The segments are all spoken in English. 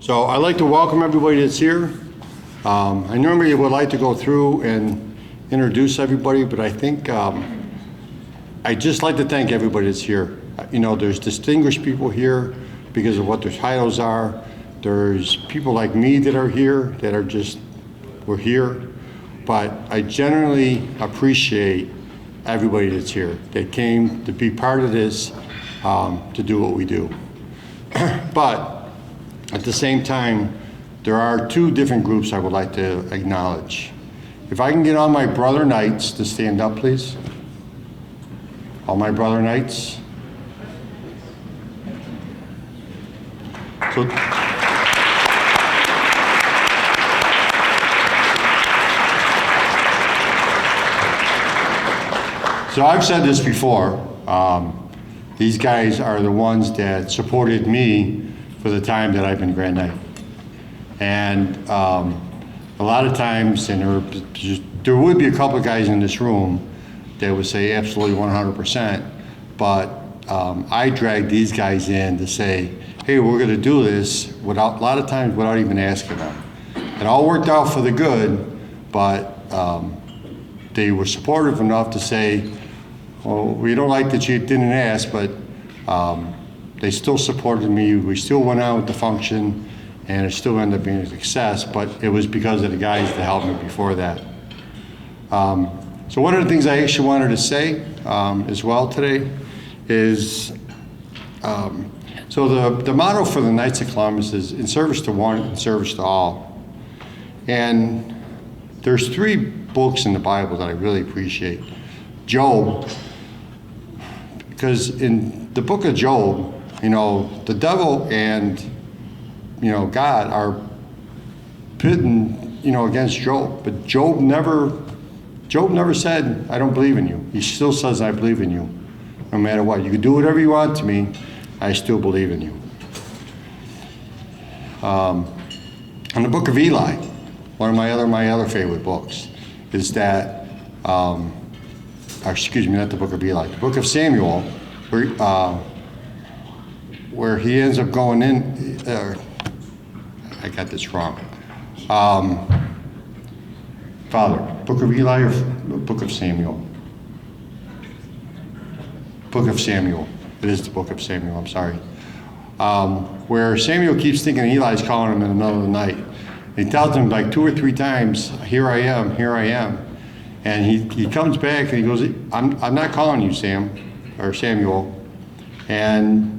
So I'd like to welcome everybody that's here. I normally would like to go through and introduce everybody, but I think I'd just like to thank everybody that's here. You know, there's distinguished people here because of what their titles are. There's people like me that are here that are just, we're here. But I generally appreciate everybody that's here that came to be part of this, to do what we do. But at the same time, there are two different groups I would like to acknowledge. If I can get all my brother knights to stand up, please. All my brother knights. So I've said this before. These guys are the ones that supported me for the time that I've been Grand Knight. And a lot of times, and there would be a couple of guys in this room that would say absolutely 100%, but I dragged these guys in to say, hey, we're gonna do this, a lot of times without even asking them. It all worked out for the good, but they were supportive enough to say, well, we don't like that you didn't ask, but they still supported me. We still went out with the function, and it still ended up being a success, but it was because of the guys that helped me before that. So one of the things I actually wanted to say as well today is, so the motto for the Knights of Columbus is in service to one, in service to all. And there's three books in the Bible that I really appreciate. Job, because in the book of Job, you know, the devil and, you know, God are pitting, you know, against Job. But Job never said, I don't believe in you. He still says, I believe in you, no matter what. You can do whatever you want to me, I still believe in you. In the book of Eli, one of my other favorite books, is that, excuse me, not the book of Eli, the book of Samuel, where he ends up going in, I got this wrong. Father, book of Eli or book of Samuel? Book of Samuel. It is the book of Samuel, I'm sorry. Where Samuel keeps thinking Eli's calling him in the middle of the night. He tells him like 2 or 3 times, here I am, here I am. And he comes back and he goes, I'm not calling you, Samuel. And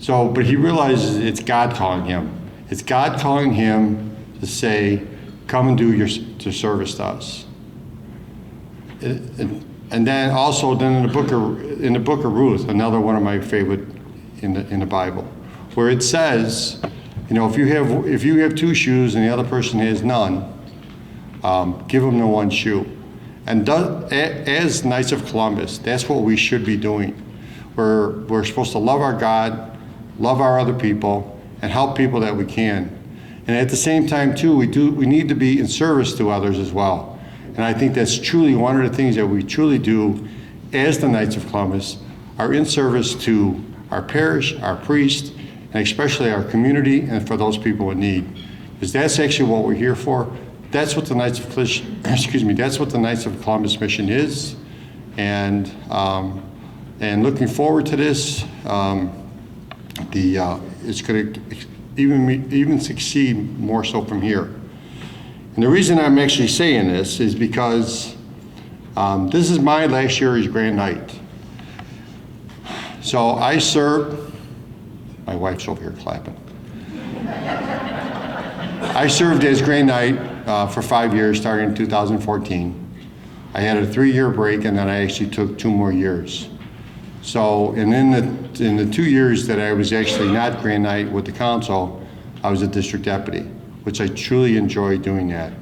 so, but he realizes it's God calling him. It's God calling him to say, come and do your service to us. And then also in the book of Ruth, another one of my favorite in the Bible, where it says, you know, if you have 2 shoes and the other person has none, give them the one shoe. And as Knights of Columbus, that's what we should be doing. We're supposed to love our God, love our other people, and help people that we can. And at the same time, too, we need to be in service to others as well. And I think that's truly one of the things that we truly do as the Knights of Columbus, are in service to our parish, our priest, and especially our community, and for those people in need. Because that's actually what we're here for. That's what the Knights of that's what the Knights of Columbus mission is. And looking forward to this, it's going to even succeed more so from here. And the reason I'm actually saying this is because this is my last year as Grand Knight. So I served, my wife's over here clapping. I served as Grand Knight for 5 years, starting in 2014. I had a 3-year break, and then I actually took 2 more years. So, and in the 2 years that I was actually not Grand Knight with the council, I was a district deputy, which I truly enjoyed doing that.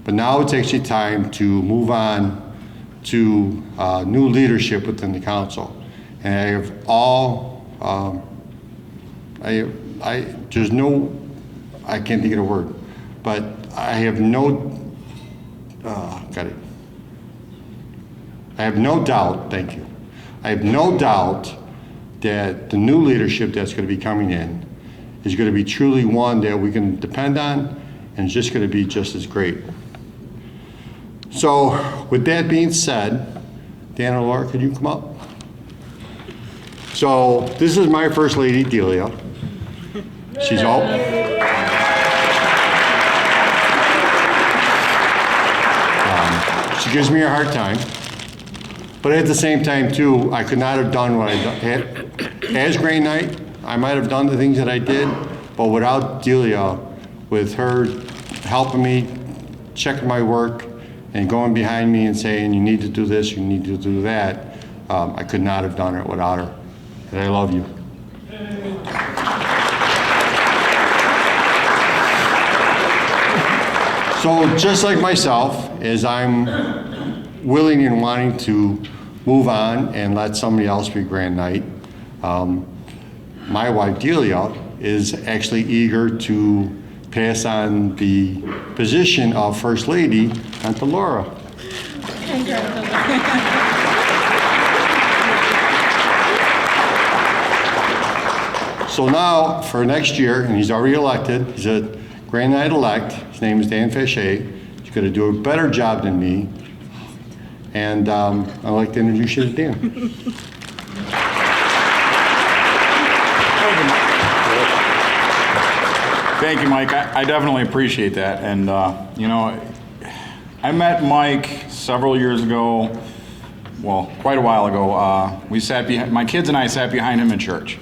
But now it's actually time to move on to new leadership within the council. And I have all, there's no, I can't think of a word, but I have no, got it. I have no doubt, thank you. I have no doubt that the new leadership that's going to be coming in is going to be truly one that we can depend on, and it's just going to be just as great. So with that being said, Dan and Laura, could you come up? So this is my First Lady, Delia. She's all... she gives me a hard time. But at the same time, too, I could not have done what I done. As Grand Knight, I might have done the things that I did, but without Delia, with her helping me, checking my work, and going behind me and saying, you need to do this, you need to do that, I could not have done it without her. And I love you. So just like myself, as I'm willing and wanting to move on and let somebody else be Grand Knight, my wife Delia is actually eager to pass on the position of First Lady onto Laura. So now for next year, and he's already elected, he's a Grand Knight-elect, his name is Dan Fachet. He's going to do a better job than me. And I'd like to introduce you to Dan. Thank you, Mike. I definitely appreciate that. And, you know, I met Mike several years ago, well, quite a while ago. We sat behind, my kids and I sat behind him in church.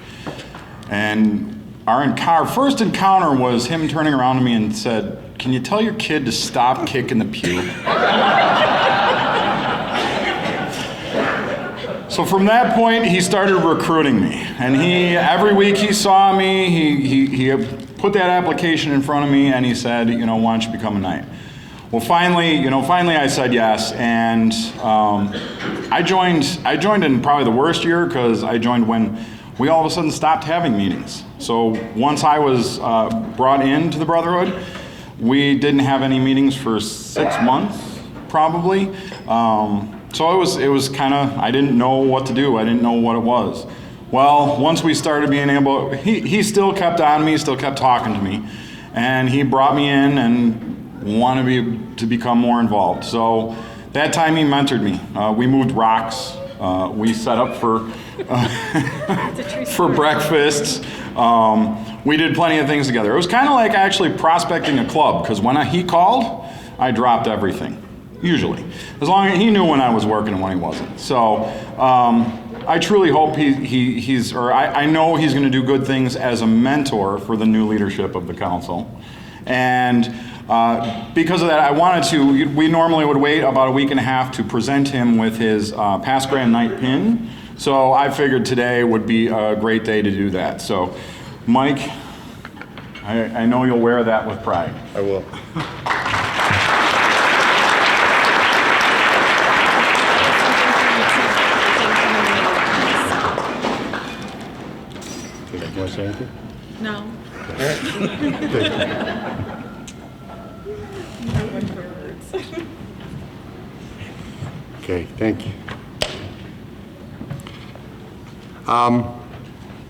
And our first encounter was him turning around to me and said, "Can you tell your kid to stop kicking the pew?" So from that point, he started recruiting me. And every week he saw me, he put that application in front of me, and he said, you know, why don't you become a knight? Well, finally I said yes, and I joined in probably the worst year, because I joined when we all of a sudden stopped having meetings. So once I was brought into the Brotherhood, we didn't have any meetings for 6 months, probably. So it was kind of, I didn't know what to do. I didn't know what it was. Well, once we started being able, he still kept on me, still kept talking to me, and he brought me in and wanted me to become more involved. So that time he mentored me. We moved rocks. We set up for breakfasts. We did plenty of things together. It was kind of like actually prospecting a club, because when he called, I dropped everything. Usually, as long as he knew when I was working and when he wasn't. So I truly hope I know he's going to do good things as a mentor for the new leadership of the council. And because of that, I wanted to, we normally would wait about a week and a half to present him with his past Grand Knight pin. So I figured today would be a great day to do that. So Mike, I know you'll wear that with pride. I will. You want to say anything? No. Okay, thank you.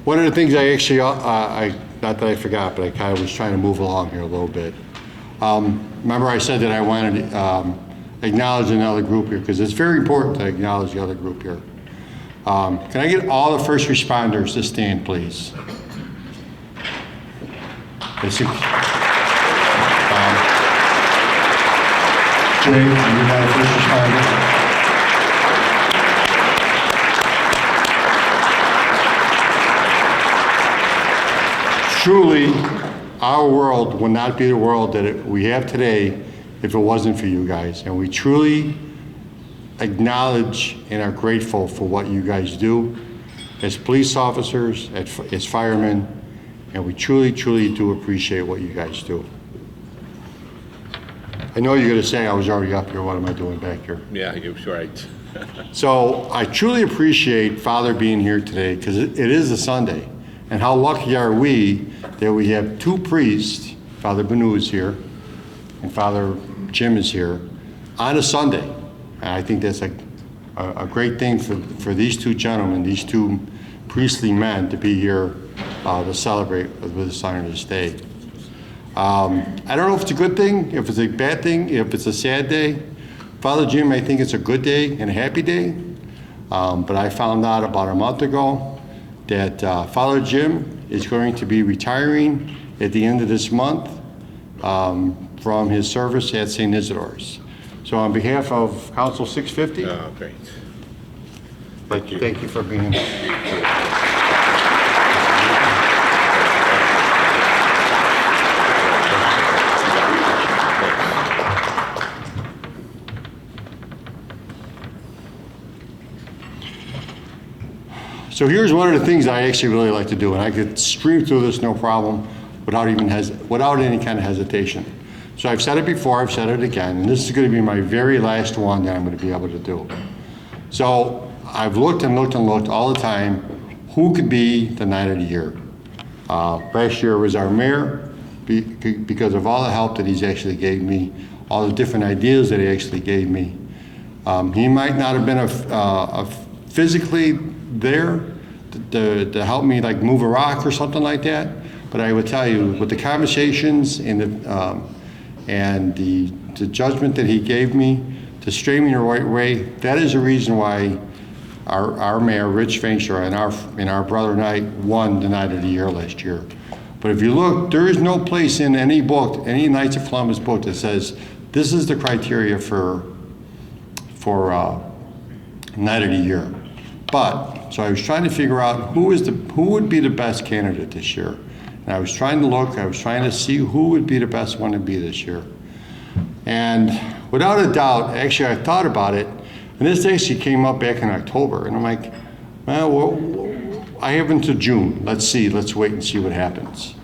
One of the things I actually, not that I forgot, but I kind of was trying to move along here a little bit. Remember I said that I wanted to acknowledge another group here, because it's very important to acknowledge the other group here. Can I get all the first responders to stand, please? Jay, you're not a first responder. Truly, our world would not be the world that we have today if it wasn't for you guys. And we truly acknowledge and are grateful for what you guys do as police officers, as firemen, and we truly, truly do appreciate what you guys do. I know you're going to say I was already up here. What am I doing back here? Yeah, you're right. So I truly appreciate Father being here today, because it is a Sunday. And how lucky are we that we have two priests, Father Benu is here, and Father Jim is here, on a Sunday. And I think that's a great thing for these two gentlemen, these two priestly men, to be here to celebrate with his honor this day. I don't know if it's a good thing, if it's a bad thing, if it's a sad day. Father Jim, I think it's a good day and a happy day. But I found out about a month ago that Father Jim is going to be retiring at the end of this month from his service at St. Isidore's. So on behalf of Council 650, Oh, great. thank you for being here. So here's one of the things I actually really like to do, and I could stream through this no problem without any kind of hesitation. So I've said it before, I've said it again, and this is going to be my very last one that I'm going to be able to do. So I've looked and looked and looked all the time, who could be the Knight of the Year? Last year was our mayor, because of all the help that he's actually gave me, all the different ideas that he actually gave me. He might not have been a physically there to help me like move a rock or something like that, but I would tell you with the conversations and the judgment that he gave me to steer me the right way, that is the reason why our mayor Rich Fainstra and our brother Knight won the Knight of the Year last year. But if you look, there is no place in any book, any Knights of Columbus book, that says this is the criteria for Knight of the Year. But, so I was trying to figure out who would be the best candidate this year. And I was trying to look, I was trying to see who would be the best one to be this year. And without a doubt, actually I thought about it, and this actually came up back in October, and I'm like, well, I have until June. Let's wait and see what happens.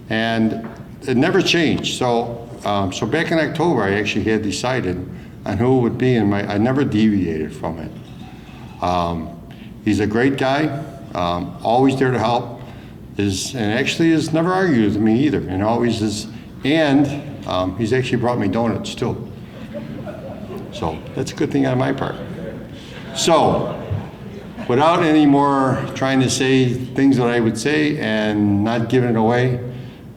And it never changed. So back in October, I actually had decided on who it would be, and I never deviated from it. He's a great guy, always there to help, and actually has never argued with me either, and always is, and he's actually brought me donuts too. So that's a good thing on my part. So, without any more trying to say things that I would say and not giving it away,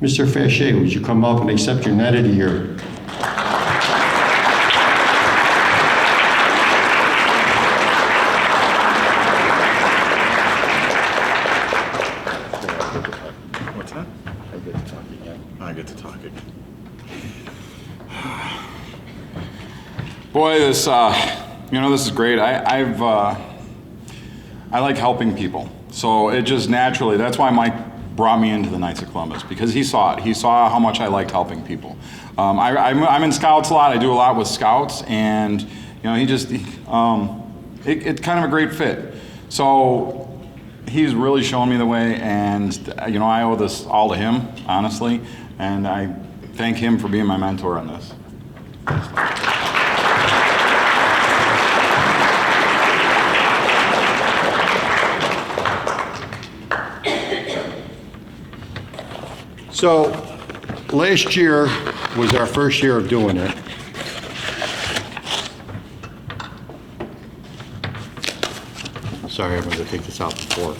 Mr. Fachet, would you come up and accept your Knight of the Year? What's that? I get to talk again. I get to talk again. Boy, this is great. I like helping people. So it just naturally, that's why Mike brought me into the Knights of Columbus, because he saw it. He saw how much I liked helping people. I'm in Scouts a lot. I do a lot with Scouts, and it's kind of a great fit. So he's really shown me the way, and I owe this all to him, honestly, and I thank him for being my mentor on this. So last year was our first year of doing it. Sorry, I'm going to take this out before.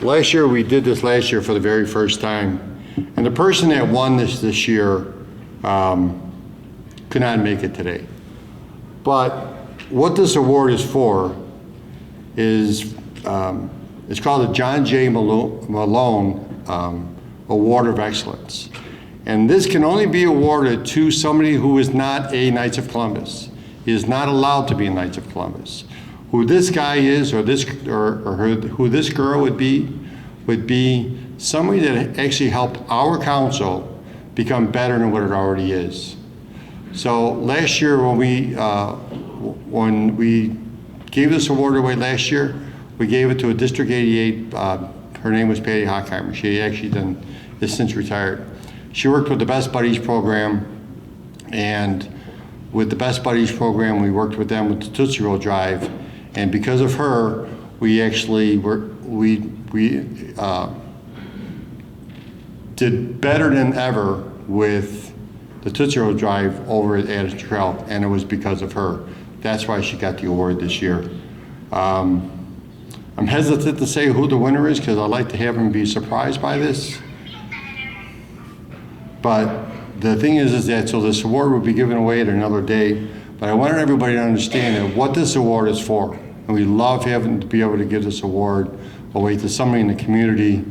Last year, we did this last year for the very first time. And the person that won this year could not make it today. But what this award is for is, it's called the John J. Malone Award of Excellence. And this can only be awarded to somebody who is not a Knights of Columbus. He is not allowed to be a Knights of Columbus. Who this guy is, or who this girl would be somebody that actually helped our council become better than what it already is. So last year when we gave this award away last year, we gave it to a District 88. Her name was Patty Hockheimer. She actually is since retired. She worked with the Best Buddies program, and with the Best Buddies program, we worked with them with the Tootsie Roll Drive, and because of her, we actually did better than ever with the Tootsie Roll Drive over at Addison, and it was because of her. that's why she got the award this year. I'm hesitant to say who the winner is because I'd like to have them be surprised by this. But the thing is that, so this award will be given away at another day, but I wanted everybody to understand that what this award is for. And we love having to be able to give this award away to somebody in the community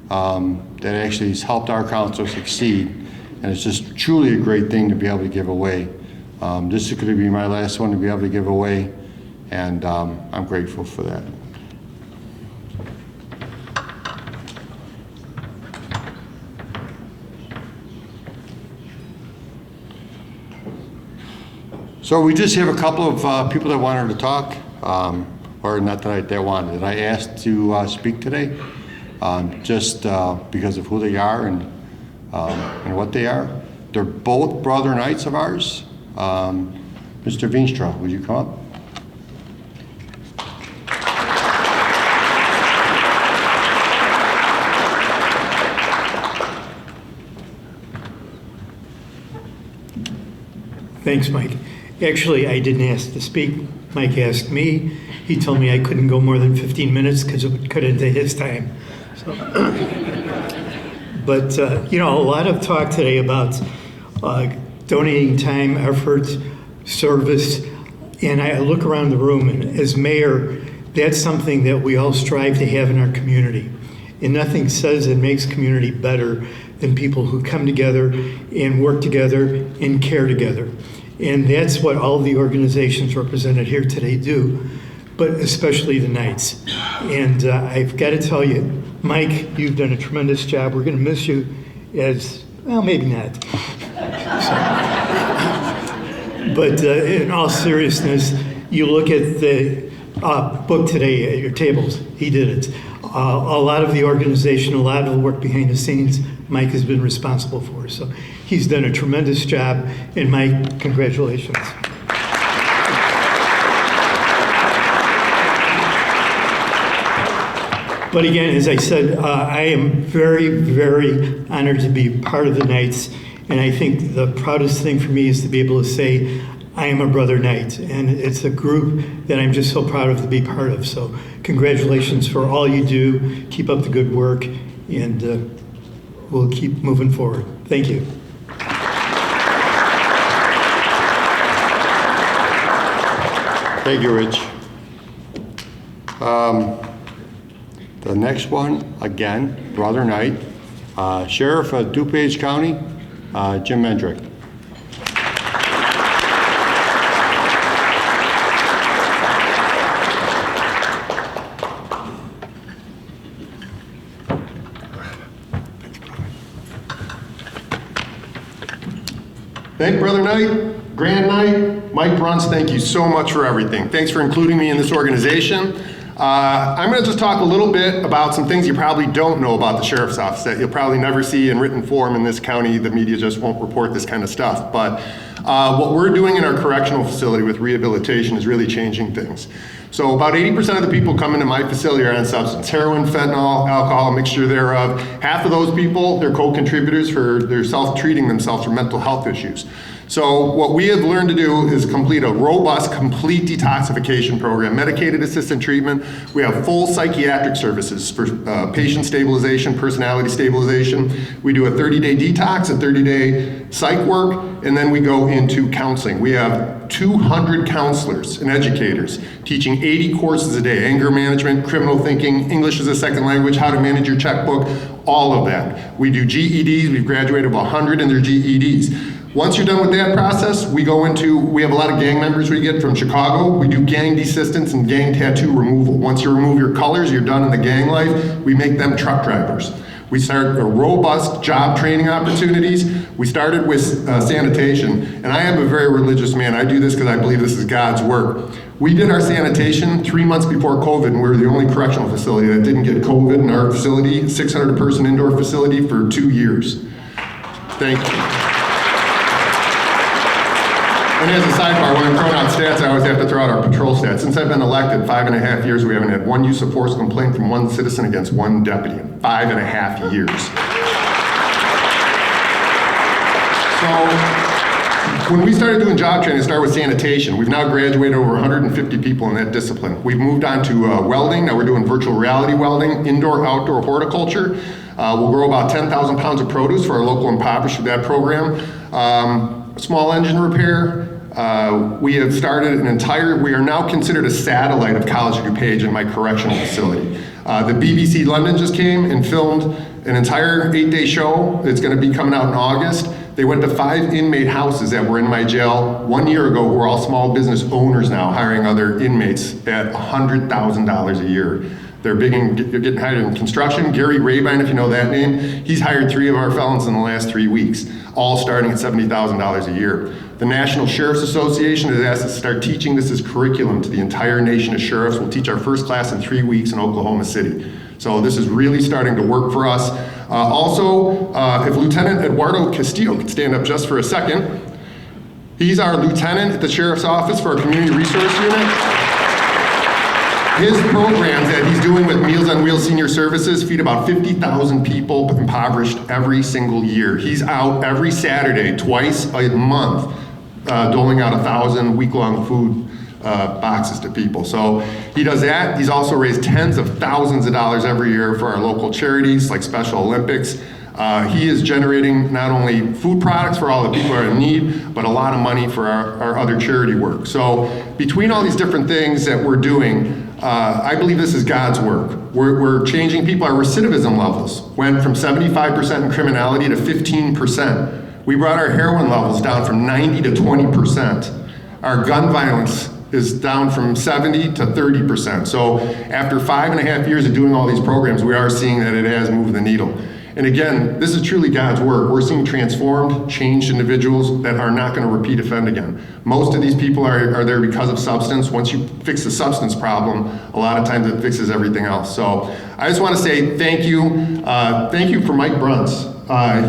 that actually has helped our council succeed. And it's just truly a great thing to be able to give away. This is going to be my last one to be able to give away, and I'm grateful for that. So we just have a couple of people that wanted to talk, or not that I wanted. I asked to speak today, just because of who they are and what they are. They're both brother knights of ours. Mr. Veenstra, would you come up? Thanks, Mike. Actually, I didn't ask to speak. Mike asked me. He told me I couldn't go more than 15 minutes because it would cut into his time. So, but, you know, a lot of talk today about donating time, effort, service, and I look around the room, and as mayor, that's something that we all strive to have in our community. And nothing says it makes community better than people who come together and work together and care together. And that's what all the organizations represented here today do, but especially the Knights. And I've got to tell you, Mike, you've done a tremendous job. We're going to miss you as, well, maybe not. But in all seriousness, you look at the book today at your tables. He did it. A lot of the organization, a lot of the work behind the scenes, Mike has been responsible for. So he's done a tremendous job. And Mike, congratulations. But again, as I said, I am very, very honored to be part of the Knights. And I think the proudest thing for me is to be able to say, I am a brother Knight. And it's a group that I'm just so proud of to be part of. So congratulations for all you do. Keep up the good work. And we'll keep moving forward. Thank you. Thank you, Rich. The next one, again, brother Knight, Sheriff of DuPage County, Jim Mendrick. Thank you, Brother Knight, Grand Knight, Mike Bruns, thank you so much for everything. Thanks for including me in this organization. I'm going to just talk a little bit about some things you probably don't know about the Sheriff's Office that you'll probably never see in written form in this county. The media just won't report this kind of stuff. But what we're doing in our correctional facility with rehabilitation is really changing things. So about 80% of the people coming to my facility are on substance, heroin, fentanyl, alcohol, a mixture thereof. Half of those people, they're co-contributors for they're self-treating themselves for mental health issues. So what we have learned to do is complete a robust, complete detoxification program, medicated assisted treatment. We have full psychiatric services for patient stabilization, personality stabilization. We do a 30-day detox, a 30-day psych work, and then we go into counseling. We have 200 counselors and educators teaching 80 courses a day, anger management, criminal thinking, English as a second language, how to manage your checkbook, all of that. We do GEDs, we've graduated 100 in their GEDs. Once you're done with that process, we have a lot of gang members we get from Chicago. We do gang desistance and gang tattoo removal. Once you remove your colors, you're done in the gang life, we make them truck drivers. We started a robust job training opportunities. We started with sanitation, and I am a very religious man. I do this because I believe this is God's work. We did our sanitation 3 months before COVID, and we were the only correctional facility that didn't get COVID in our facility, 600-person indoor facility for 2 years. Thank you. And as a sidebar, when I'm throwing out stats, I always have to throw out our patrol stats. Since I've been elected 5.5 years, we haven't had one use of force complaint from one citizen against one deputy in 5.5 years. So When we started doing job training, it started with sanitation. We've now graduated over 150 people in that discipline. We've moved on to welding. Now we're doing virtual reality welding, indoor, outdoor horticulture. We'll grow about 10,000 pounds of produce for our local impoverished through that program. Small engine repair. We have started we are now considered a satellite of College of DuPage in my correctional facility. The BBC London just came and filmed an entire 8-day show. It's going to be coming out in August. They went to 5 inmate houses that were in my jail 1 year ago, who are all small business owners now, hiring other inmates at $100,000 a year. They're getting hired in construction. Gary Rabine, if you know that name, he's hired 3 of our felons in the last 3 weeks, all starting at $70,000 a year. The National Sheriff's Association has asked us to start teaching this as curriculum to the entire nation of sheriffs. We'll teach our first class in 3 weeks in Oklahoma City. So this is really starting to work for us. Also, if Lieutenant Eduardo Castillo could stand up just for a second. He's our lieutenant at the Sheriff's Office for our Community Resource Unit. His programs that he's doing with Meals on Wheels Senior Services feed about 50,000 people impoverished every single year. He's out every Saturday, twice a month, doling out 1,000 week-long food boxes to people. So he does that. He's also raised tens of thousands of dollars every year for our local charities like Special Olympics. He is generating not only food products for all the people who are in need, but a lot of money for our other charity work. So between all these different things that we're doing, I believe this is God's work. We're changing people. Our recidivism levels went from 75% in criminality to 15%. We brought our heroin levels down from 90 to 20%. Our gun violence is down from 70 to 30%. So after 5.5 years of doing all these programs, we are seeing that it has moved the needle. And again, this is truly God's work. We're seeing transformed, changed individuals that are not going to repeat offend again. Most of these people are there because of substance. Once you fix the substance problem, a lot of times it fixes everything else. So I just want to say thank you. Thank you for Mike Bruntz.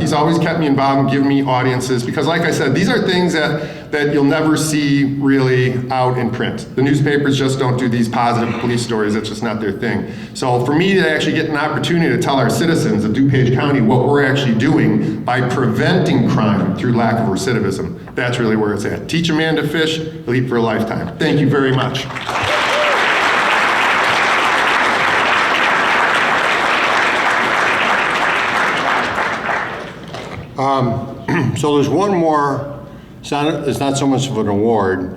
He's always kept me involved and given me audiences because, like I said, these are things that you'll never see really out in print. The newspapers just don't do these positive police stories. That's just not their thing. So for me to actually get an opportunity to tell our citizens of DuPage County what we're actually doing by preventing crime through lack of recidivism, that's really where it's at. Teach a man to fish, he'll eat for a lifetime. Thank you very much. So there's one more, it's not so much of an award,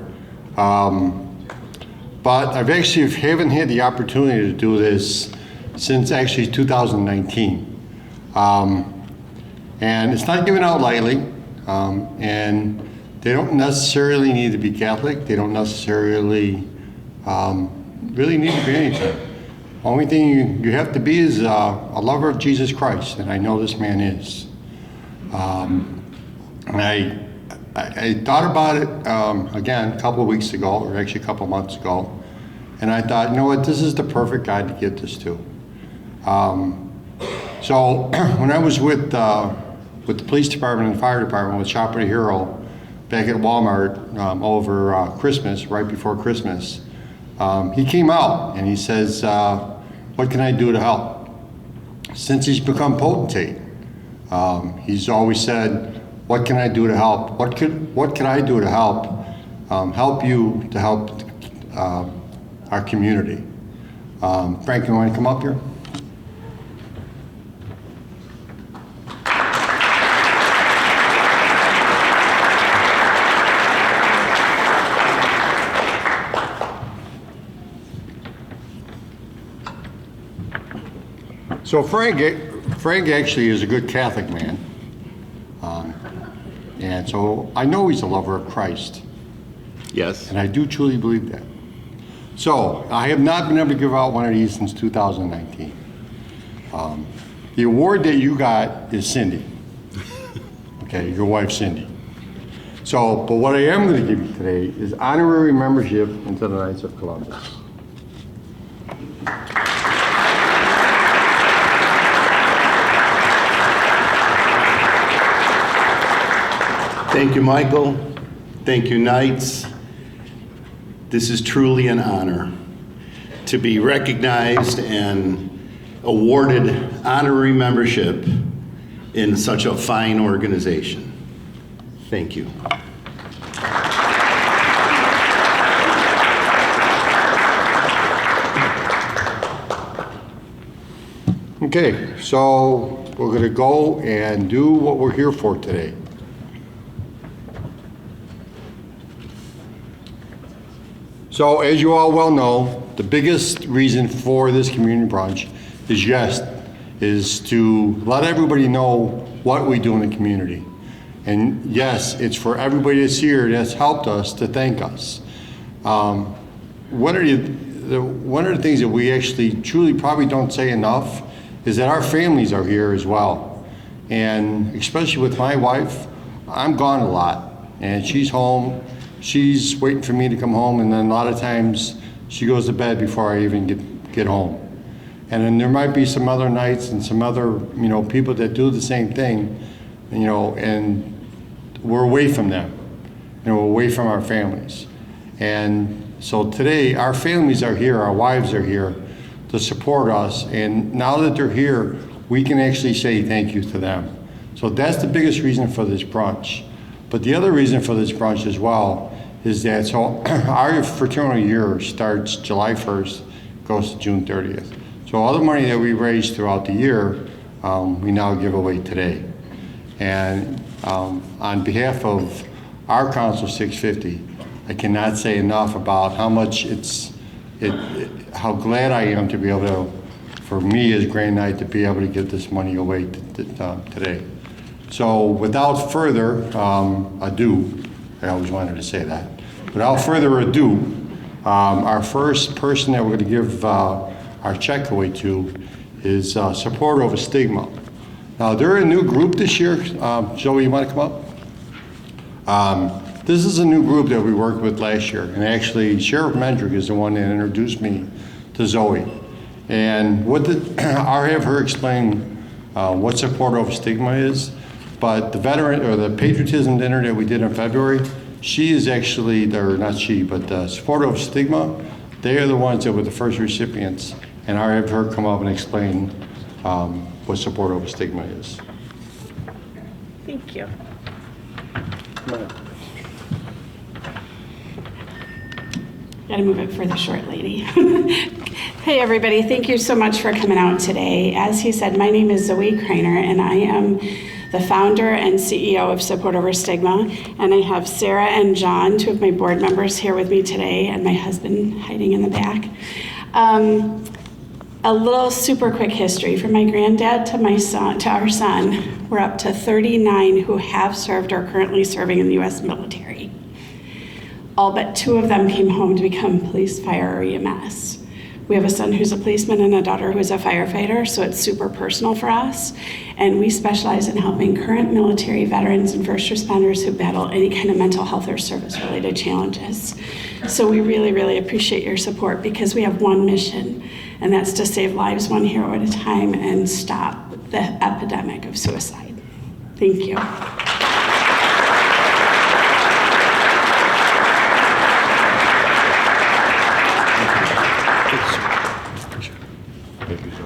but I've actually haven't had the opportunity to do this since actually 2019. And it's not given out lightly, and they don't necessarily need to be Catholic, they don't necessarily really need to be anything. Only thing you have to be is a lover of Jesus Christ, and I know this man is. And I thought about it again a couple of weeks ago, or actually a couple of months ago, and I thought, you know what, this is the perfect guy to give this to. So when I was with the police department and fire department with Shop of the Hero back at Walmart over Christmas, right before Christmas, he came out and he says, what can I do to help? Since he's become potentate, he's always said, what can I do to help? What could I do to help you to help our community? Frank, you want to come up here? So Frank actually is a good Catholic man. And so I know he's a lover of Christ. Yes. And I do truly believe that. So I have not been able to give out one of these since 2019. The award that you got is Cindy. Okay, your wife Cindy. So, but what I am going to give you today is honorary membership into the Knights of Columbus. Thank you, Michael. Thank you, Knights. This is truly an honor to be recognized and awarded honorary membership in such a fine organization. Thank you. Okay, so we're going to go and do what we're here for today. So as you all well know, the biggest reason for this community brunch is to let everybody know what we do in the community. And yes, it's for everybody that's here that's helped us to thank us. One of the things that we actually truly probably don't say enough is that our families are here as well. And especially with my wife, I'm gone a lot and she's home. She's waiting for me to come home, and then a lot of times she goes to bed before I even get home. And then there might be some other nights and some other, people that do the same thing, and we're away from them, we're away from our families. And so today, our families are here, our wives are here to support us, and now that they're here, we can actually say thank you to them. So that's the biggest reason for this brunch. But the other reason for this brunch as well is that, so our fraternal year starts July 1st, goes to June 30th. So all the money that we raise throughout the year, we now give away today. And on behalf of our Council 650, I cannot say enough about how much how glad I am to be able to, for me as Grand Knight, to be able to give this money away today. So without further ado, I always wanted to say that. Without further ado, our first person that we're going to give our check away to is Support Over Stigma. Now, they're a new group this year. Joey, you want to come up? This is a new group that we worked with last year. And actually, Sheriff Mendrick is the one that introduced me to Zoe. And I'll have her explain what Support Over Stigma is. But the veteran, or the patriotism dinner that we did in February, she is actually, or not she, but the Support Over Stigma, they are the ones that were the first recipients. And I'll have her come up and explain what Support Over Stigma is. Thank you. Gotta move it for the short lady. Hey everybody, thank you so much for coming out today. As he said, my name is Zoe Kreiner and I am the founder and CEO of Support Over Stigma. And I have Sarah and John, two of my board members here with me today, and my husband hiding in the back. A little super quick history from my granddad to my son, to our son. We're up to 39 who have served or currently serving in the US military. All but 2 of them came home to become police, fire, or EMS. We have a son who's a policeman and a daughter who's a firefighter, so it's super personal for us. And we specialize in helping current military veterans and first responders who battle any kind of mental health or service-related challenges. So we really, really appreciate your support because we have one mission, and that's to save lives one hero at a time and stop the epidemic of suicide. Thank you. Thank you, Zoe.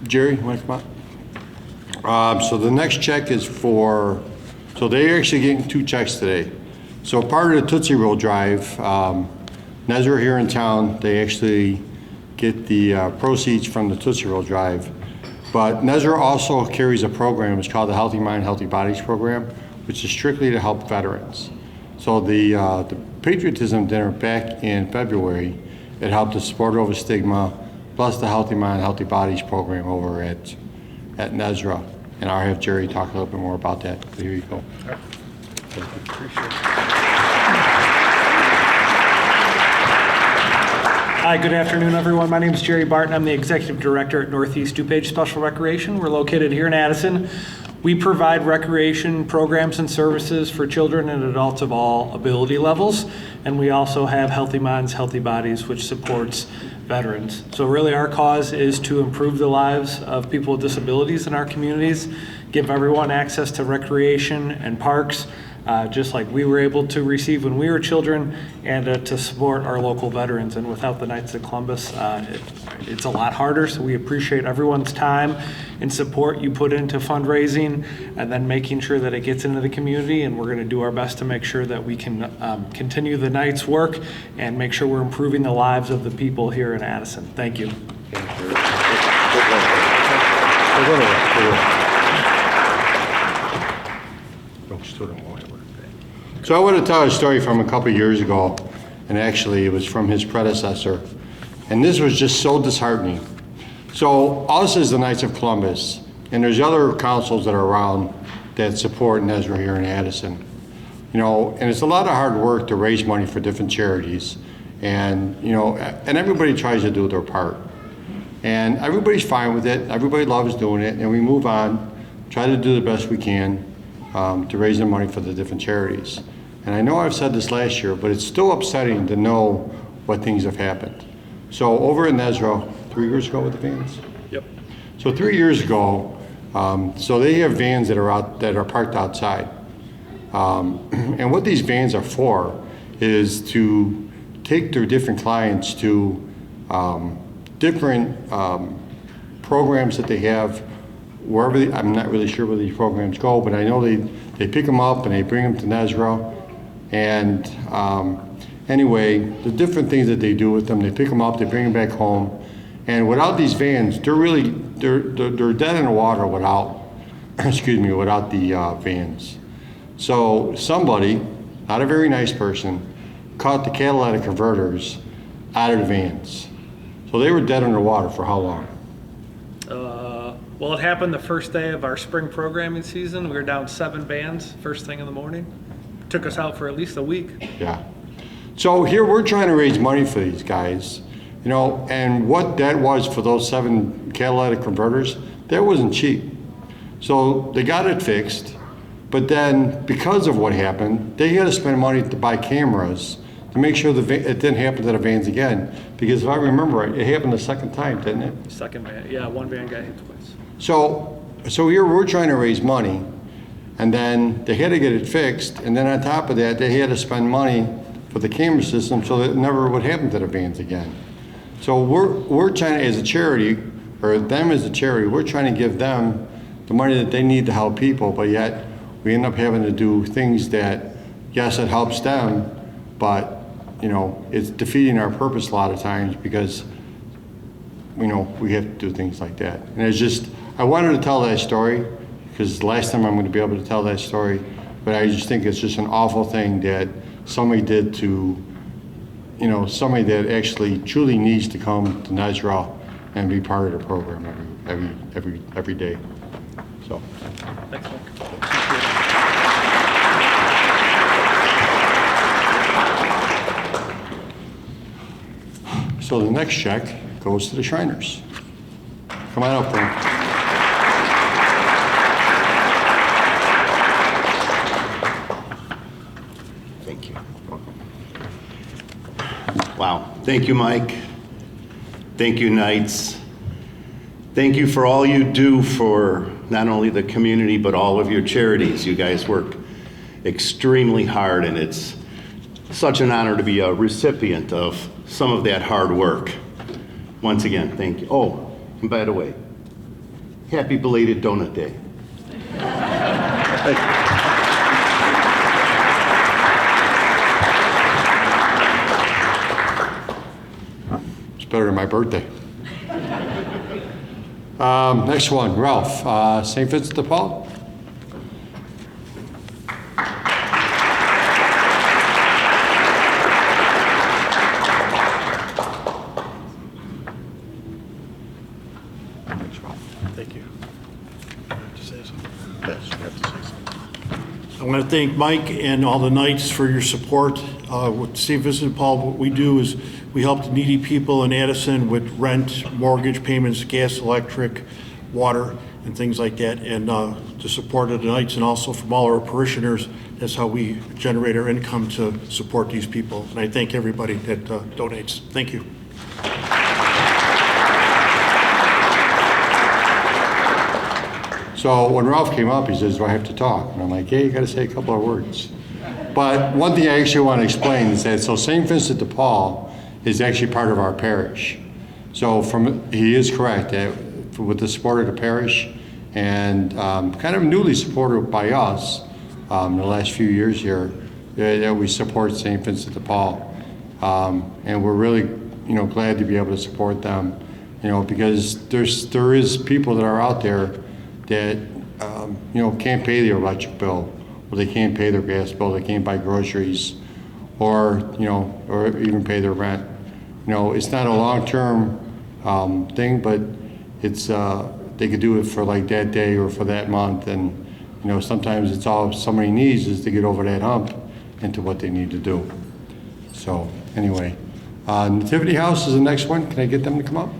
Jerry, you want to come up? So the next check is so they're actually getting 2 checks today. So part of the Tootsie Roll Drive, Nezra here in town, they actually get the proceeds from the Tootsie Roll Drive. But Nezra also carries a program, it's called the Healthy Mind, Healthy Bodies program, which is strictly to help veterans. So the patriotism dinner back in February, it helped to Support Over Stigma, plus the Healthy Mind, Healthy Bodies program over at Nezra. And I'll have Jerry talk a little bit more about that. Here you go. Hi, good afternoon, everyone. My name is Jerry Barton. I'm the Executive Director at Northeast DuPage Special Recreation. We're located here in Addison. We provide recreation programs and services for children and adults of all ability levels. And we also have Healthy Minds, Healthy Bodies, which supports veterans. So really our cause is to improve the lives of people with disabilities in our communities, give everyone access to recreation and parks, just like we were able to receive when we were children, and to support our local veterans. And without the Knights of Columbus, it's a lot harder. So we appreciate everyone's time and support you put into fundraising and then making sure that it gets into the community. And we're going to do our best to make sure that we can continue the Knights' work and make sure we're improving the lives of the people here in Addison. Thank you. So I want to tell a story from a couple years ago, and actually it was from his predecessor, and this was just so disheartening. So us as the Knights of Columbus, and there's other councils that are around that support Nezra here in Addison, you know, and it's a lot of hard work to raise money for different charities, and you know, and everybody tries to do their part, and everybody's fine with it, everybody loves doing it, and we move on, try to do the best we can to raise the money for the different charities. And I know I've said this last year, but it's still upsetting to know what things have happened. So over in Nezra, 3 years ago with the vans? Yep. So 3 years ago, so they have vans that are parked outside. And what these vans are for is to take their different clients to different programs that they have wherever I'm not really sure where these programs go, but I know they pick them up and they bring them to Nezra. And anyway, the different things that they do with them, they pick them up, they bring them back home. And without these vans, they're dead in the water without, excuse me, without the vans. So somebody, not a very nice person, caught the catalytic converters out of the vans. So they were dead underwater for how long? Well, it happened the first day of our spring programming season. We were down 7 vans first thing in the morning. Took us out for at least a week. Yeah. So here we're trying to raise money for these guys, you know, and what that was for those 7 catalytic converters, that wasn't cheap. So they got it fixed, but then because of what happened, they had to spend money to buy cameras to make sure it didn't happen to the vans again. Because if I remember right, it happened the second time, didn't it? Second van, yeah, 1 van got hit twice. So here we're trying to raise money, and then they had to get it fixed, and then on top of that, they had to spend money for the camera system so that it never would happen to the vans again. So we're trying to, as a charity, or them as a charity, we're trying to give them the money that they need to help people, but yet we end up having to do things that, yes, it helps them, but you know, it's defeating our purpose a lot of times because, you know, we have to do things like that. And it's just, I wanted to tell that story because last time I'm going to be able to tell that story, but I just think it's just an awful thing that somebody did to, you know, somebody that actually truly needs to come to Nezra and be part of the program every day. So. Thanks, Mike. So the next check goes to the Shriners. Come on up, Frank. Thank you. Wow. Thank you, Mike. Thank you, Knights. Thank you for all you do for not only the community, but all of your charities. You guys work extremely hard, and it's such an honor to be a recipient of some of that hard work. Once again, thank you. Oh, and by the way, happy belated Donut Day. It's better than my birthday. Next one, Ralph, St. Vincent de Paul. Thank you. I have to say something. Yes, you have to say something. I want to thank Mike and all the Knights for your support. With St. Vincent de Paul, what we do is we help the needy people in Addison with rent, mortgage payments, gas, electric, water, and things like that. And to support the Knights and also from all our parishioners, that's how we generate our income to support these people. And I thank everybody that donates. Thank you. So when Ralph came up, he says, do I have to talk? And I'm like, yeah, you got to say a couple of words. But one thing I actually want to explain is that, so St. Vincent de Paul is actually part of our parish. So he is correct, that with the support of the parish and kind of newly supported by us in the last few years here, that we support St. Vincent de Paul. And we're really, glad to be able to support them, because there is people that are out there that, can't pay their electric bill, or they can't pay their gas bill, they can't buy groceries, or even pay their rent. It's not a long-term thing, but it's they could do it for like that day or for that month, and sometimes it's all somebody needs is to get over that hump into what they need to do. So anyway, Nativity House is the next one. Can I get them to come up?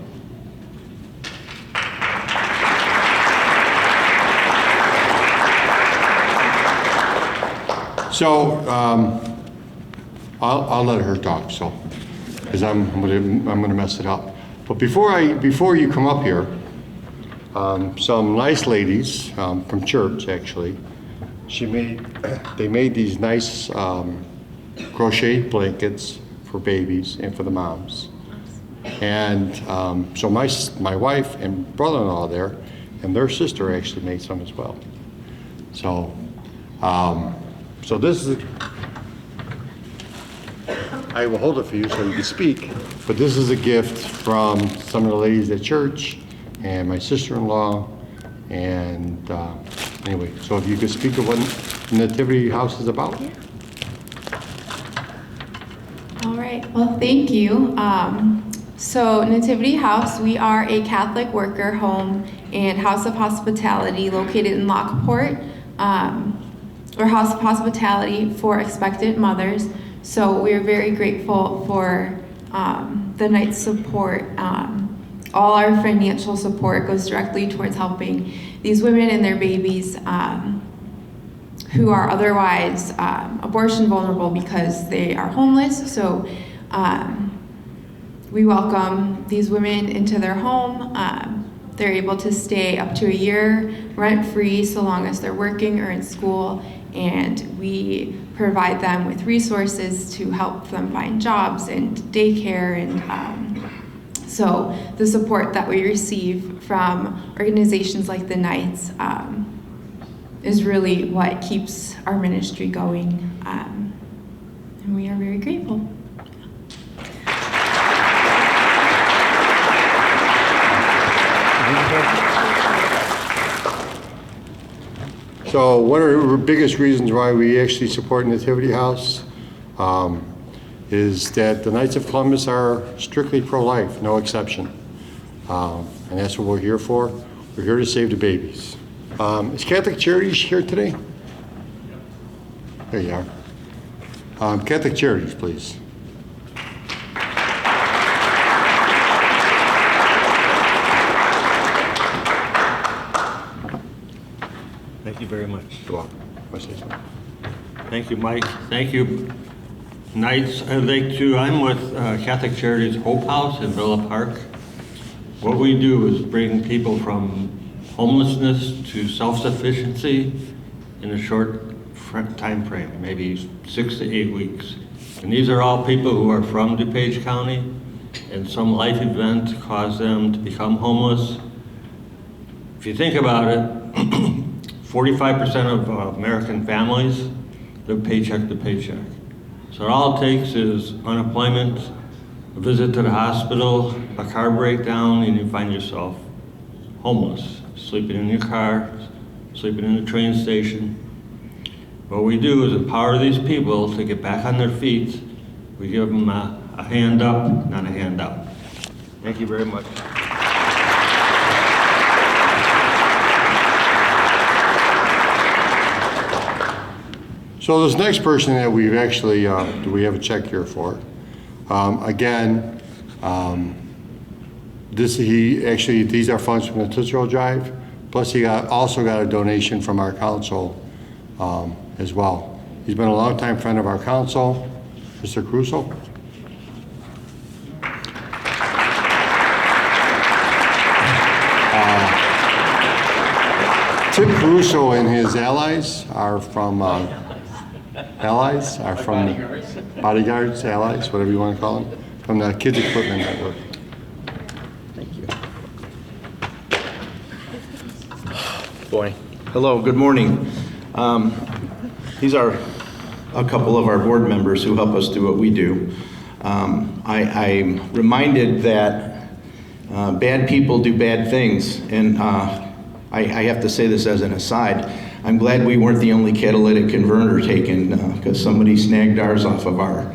So I'll let her talk. So because I'm gonna mess it up. But before you come up here, some nice ladies from church actually. They made these nice crocheted blankets for babies and for the moms. And so my wife and brother-in-law there, and their sister actually made some as well. So so this is. I will hold it for you so you can speak. But this is a gift from some of the ladies at church and my sister-in-law. And anyway, so if you could speak of what Nativity House is about. Yeah. All right, well, thank you. So Nativity House, we are a Catholic worker home and house of hospitality located in Lockport. We're house of hospitality for expectant mothers. So we're very grateful for the Knights support. All our financial support goes directly towards helping these women and their babies who are otherwise abortion vulnerable because they are homeless. So we welcome these women into their home. They're able to stay up to a year rent-free so long as they're working or in school, and we provide them with resources to help them find jobs and daycare. And so the support that we receive from organizations like the Knights is really what keeps our ministry going, and we are very grateful. So one of the biggest reasons why we actually support Nativity House is that the Knights of Columbus are strictly pro-life, no exception. And that's what we're here for. We're here to save the babies. Is Catholic Charities here today? There you are. Catholic Charities, please. Thank you very much. You're welcome. Want to say something? Thank you, Mike. Thank you, Knights. I'm with Catholic Charities Hope House in Villa Park. What we do is bring people from homelessness to self-sufficiency in a short time frame, maybe 6 to 8 weeks. And these are all people who are from DuPage County, and some life event caused them to become homeless. If you think about it, 45% of American families live paycheck to paycheck. So all it takes is unemployment, a visit to the hospital, a car breakdown, and you find yourself homeless, sleeping in your car, sleeping in the train station. What we do is empower these people to get back on their feet. We give them a hand up, not a handout. Thank you very much. So this next person that we've actually, we have a check here for. Again, these are funds from the Tootsie Roll Drive, plus he also got a donation from our council as well. He's been a longtime friend of our council, Mr. Caruso. Tim Caruso and his allies are from allies, are from bodyguards, allies, whatever you want to call them, from the Kids Equipment Network. Thank you. Boy. Hello, good morning. These are a couple of our board members who help us do what we do. I'm reminded that bad people do bad things, and I have to say this as an aside. I'm glad we weren't the only catalytic converter taken, because somebody snagged ours off of our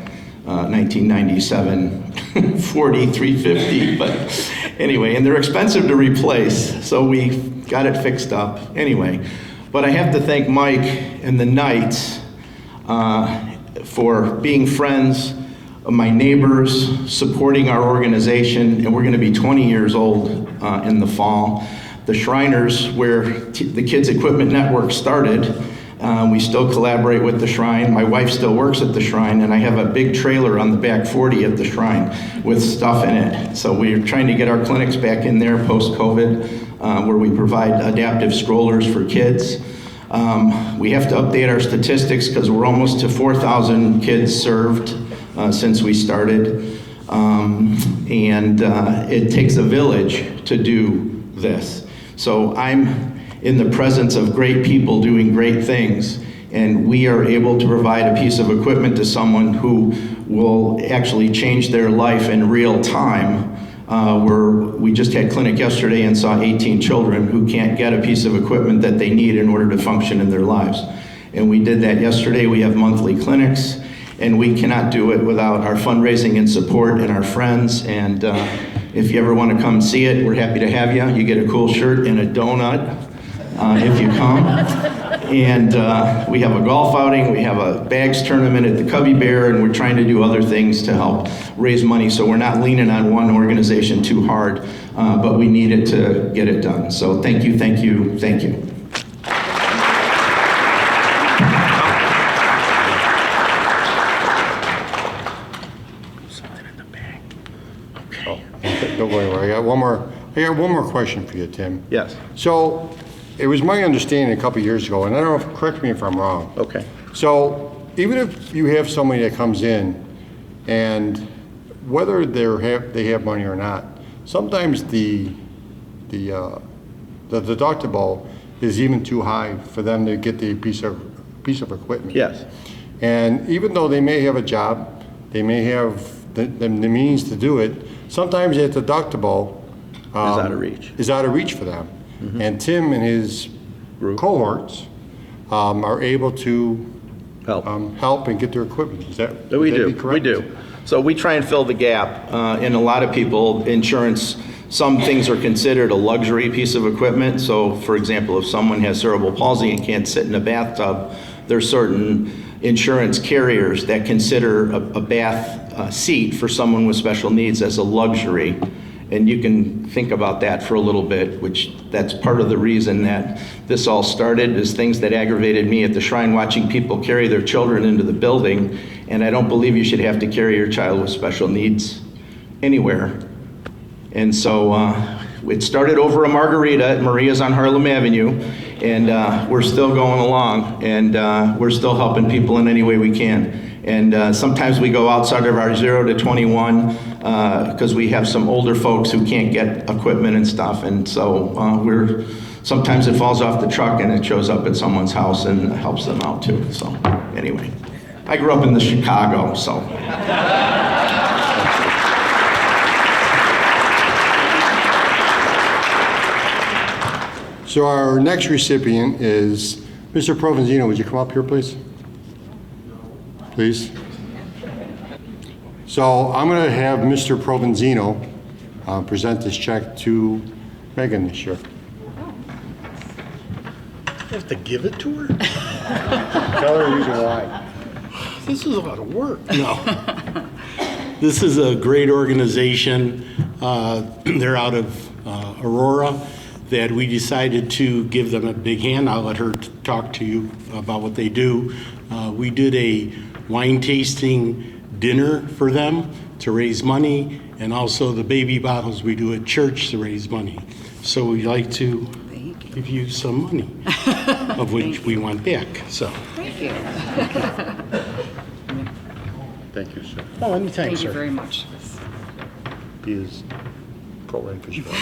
1997 40 350. But anyway, and they're expensive to replace, so we got it fixed up. Anyway, but I have to thank Mike and the Knights for being friends, my neighbors, supporting our organization, and we're going to be 20 years old in the fall. The Shriners, where the Kids Equipment Network started, we still collaborate with the Shrine. My wife still works at the Shrine, and I have a big trailer on the back 40 at the Shrine with stuff in it. So we're trying to get our clinics back in there post-COVID, where we provide adaptive strollers for kids. We have to update our statistics because we're almost to 4,000 kids served since we started. And it takes a village to do this. So I'm in the presence of great people doing great things, and we are able to provide a piece of equipment to someone who will actually change their life in real time. Where we just had clinic yesterday and saw 18 children who can't get a piece of equipment that they need in order to function in their lives. And we did that yesterday. We have monthly clinics, and we cannot do it without our fundraising and support and our friends. And if you ever want to come see it, we're happy to have you. You get a cool shirt and a donut if you come. And we have a golf outing, we have a bags tournament at the Cubby Bear, and we're trying to do other things to help raise money. So we're not leaning on one organization too hard, but we need it to get it done. So thank you, thank you, thank you. Don't worry, I got one more question for you, Tim. Yes. So, it was my understanding a couple years ago, and I don't know, correct me if I'm wrong. Okay. So, even if you have somebody that comes in, and whether they have money or not, sometimes the deductible is even too high for them to get the piece of equipment. Yes. And even though they may have a job, they may have the means to do it, sometimes that deductible Is out of reach. Is out of reach for them. And Tim and his cohorts are able to help and get their equipment. Is that We would that do, be correct? we do. So we try and fill the gap. In a lot of people, insurance, some things are considered a luxury piece of equipment. So for example, if someone has cerebral palsy and can't sit in a bathtub, there's certain insurance carriers that consider a bath seat for someone with special needs as a luxury. And you can think about that for a little bit, which that's part of the reason that this all started, is things that aggravated me at the Shrine, watching people carry their children into the building. And I don't believe you should have to carry your child with special needs anywhere. And so it started over a margarita at Maria's on Harlem Avenue, and we're still going along, and we're still helping people in any way we can. And sometimes we go outside of our 0 to 21 because we have some older folks who can't get equipment and stuff, and so sometimes it falls off the truck and it shows up at someone's house and helps them out too. So anyway, I grew up in Chicago, so. So our next recipient is Mr. Provenzino. Would you come up here, please? Please. So I'm going to have Mr. Provenzino present this check to Megan this year. You have to give it to her? Tell her the reason why. This is a lot of work. No. This is a great organization. They're out of Aurora, that we decided to give them a big hand. I'll let her talk to you about what they do. We did a wine tasting dinner for them to raise money, and also the baby bottles we do at church to raise money. So we'd like to give you some money, of which we want back. So. Great. Thank you. Thank you, sir. Oh, anytime, Thank you sir. very much. Be as pro-life as you want.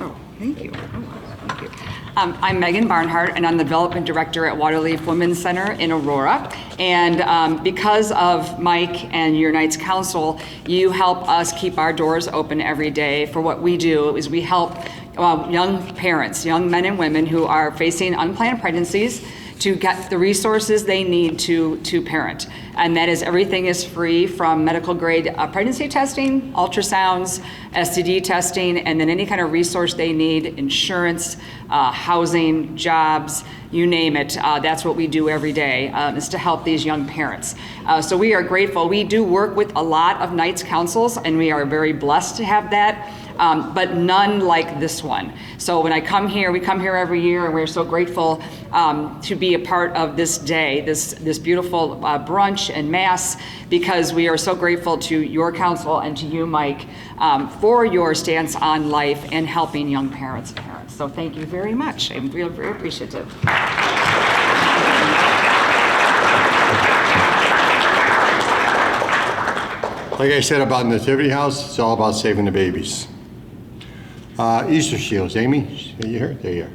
Oh, thank you. Thank you. I'm Megan Barnhart, and I'm the Development Director at Waterleaf Women's Center in Aurora. And because of Mike and your Knights Council, you help us keep our doors open every day. For what we do is we help young parents, young men and women who are facing unplanned pregnancies to get the resources they need to parent. And that is, everything is free from medical grade pregnancy testing, ultrasounds, STD testing, and then any kind of resource they need, insurance, housing, jobs, you name it. That's what we do every day, is to help these young parents. So we are grateful. We do work with a lot of Knights Councils, and we are very blessed to have that. But none like this one. So when I come here, we come here every year, and we're so grateful to be a part of this day, this beautiful brunch and mass, because we are so grateful to your council and to you, Mike, for your stance on life and helping young parents and parents. So thank you very much. I'm really very appreciative. Like I said about Nativity House, it's all about saving the babies. Easter shields. Amy, are you here? There you are.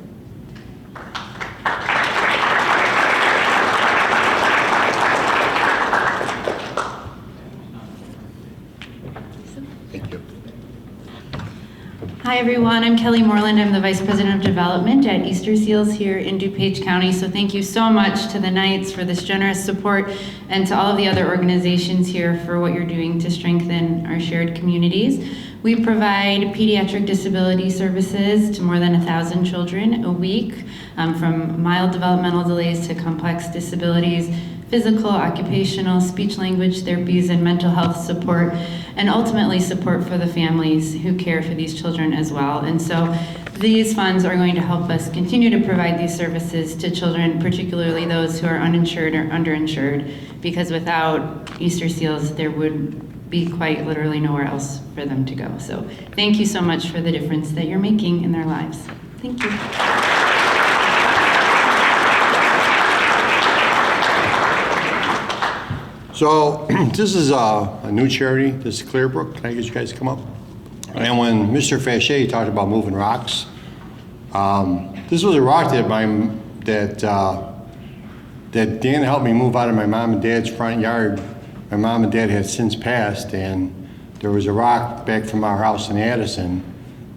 Thank you. Hi everyone, I'm Kelly Moreland. I'm the Vice President of Development at Easter Seals here in DuPage County. So thank you so much to the Knights for this generous support, and to all of the other organizations here for what you're doing to strengthen our shared communities. We provide pediatric disability services to more than 1,000 children a week, from mild developmental delays to complex disabilities, physical, occupational, speech-language therapies, and mental health support, and ultimately support for the families who care for these children as well. And so these funds are going to help us continue to provide these services to children, particularly those who are uninsured or underinsured, because without Easter Seals, there would be quite literally nowhere else for them to go. So thank you so much for the difference that you're making in their lives. Thank you. So this is a new charity. This is Clearbrook. Can I get you guys to come up? And when Mr. Fachet talked about moving rocks, this was a rock that Dan helped me move out of my mom and dad's front yard. My mom and dad had since passed, and there was a rock back from our house in Addison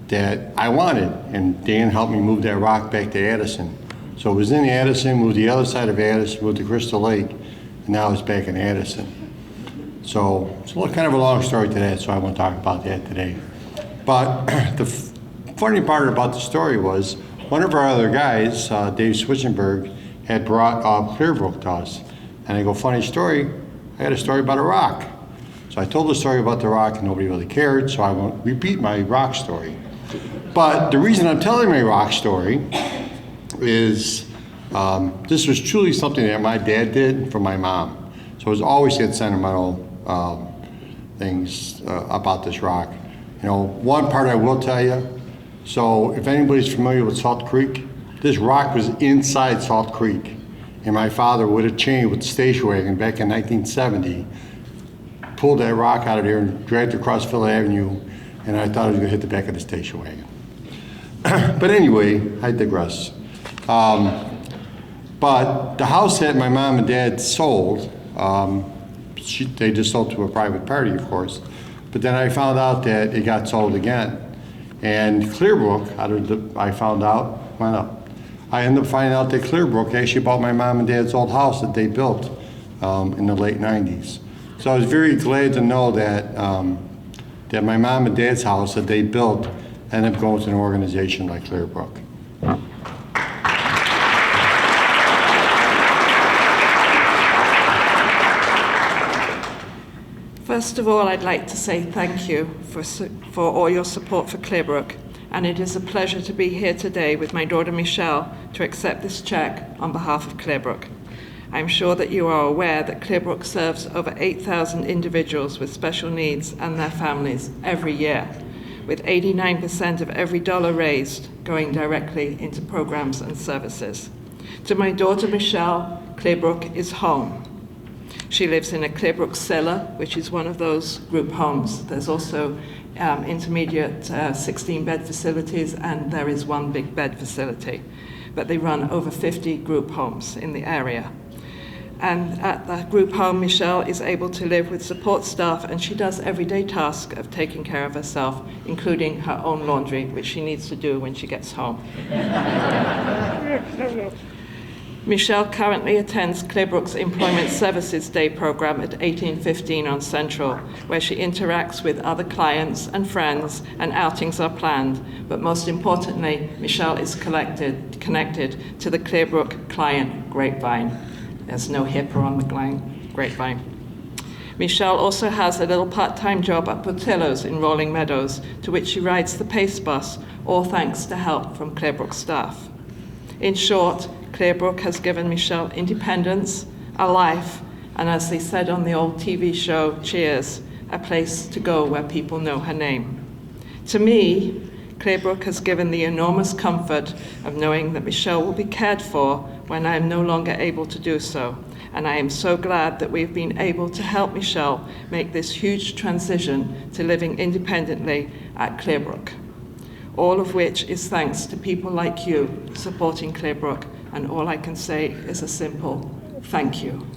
that I wanted, and Dan helped me move that rock back to Addison. So it was in Addison, moved the other side of Addison, moved to Crystal Lake, and now it's back in Addison. So it's kind of a long story to that, so I won't talk about that today. But the funny part about the story was one of our other guys, Dave Switzenberg, had brought Clearbrook to us. And I go, funny story, I had a story about a rock. So I told the story about the rock and nobody really cared, so I won't repeat my rock story. But the reason I'm telling my rock story is this was truly something that my dad did for my mom. So it was always had sentimental things about this rock. You know, one part I will tell you, so if anybody's familiar with Salt Creek, this rock was inside Salt Creek. And my father would have chained with the station wagon back in 1970, pulled that rock out of there and dragged it across Phillip Avenue, and I thought it was gonna hit the back of the station wagon. But anyway, I digress. But the house that my mom and dad sold, they just sold to a private party, of course. But then I found out that it got sold again. And Clearbrook, I found out, went up. I ended up finding out that Clearbrook actually bought my mom and dad's old house that they built in the late 90s. So I was very glad to know that that my mom and dad's house that they built ended up going to an organization like Clearbrook. First of all, I'd like to say thank you for all your support for Clearbrook. And it is a pleasure to be here today with my daughter Michelle to accept this check on behalf of Clearbrook. I'm sure that you are aware that Clearbrook serves over 8,000 individuals with special needs and their families every year, with 89% of every dollar raised going directly into programs and services. To my daughter Michelle, Clearbrook is home. She lives in a Clearbrook cellar, which is one of those group homes. There's also intermediate 16-bed facilities, and there is one big bed facility. But they run over 50 group homes in the area. And at the group home, Michelle is able to live with support staff, and she does everyday tasks of taking care of herself, including her own laundry, which she needs to do when she gets home. Michelle currently attends Clearbrook's Employment Services Day program at 1815 on Central, where she interacts with other clients and friends, and outings are planned. But most importantly, Michelle is connected to the Clearbrook client grapevine. There's no HIPAA on the grapevine. Michelle also has a little part-time job at Portillo's in Rolling Meadows, to which she rides the Pace bus, all thanks to help from Clearbrook staff. In short, Clearbrook has given Michelle independence, a life, and as they said on the old TV show Cheers, a place to go where people know her name. To me, Clearbrook has given the enormous comfort of knowing that Michelle will be cared for when I am no longer able to do so. And I am so glad that we've been able to help Michelle make this huge transition to living independently at Clearbrook. All of which is thanks to people like you supporting Clearbrook, and all I can say is a simple thank you.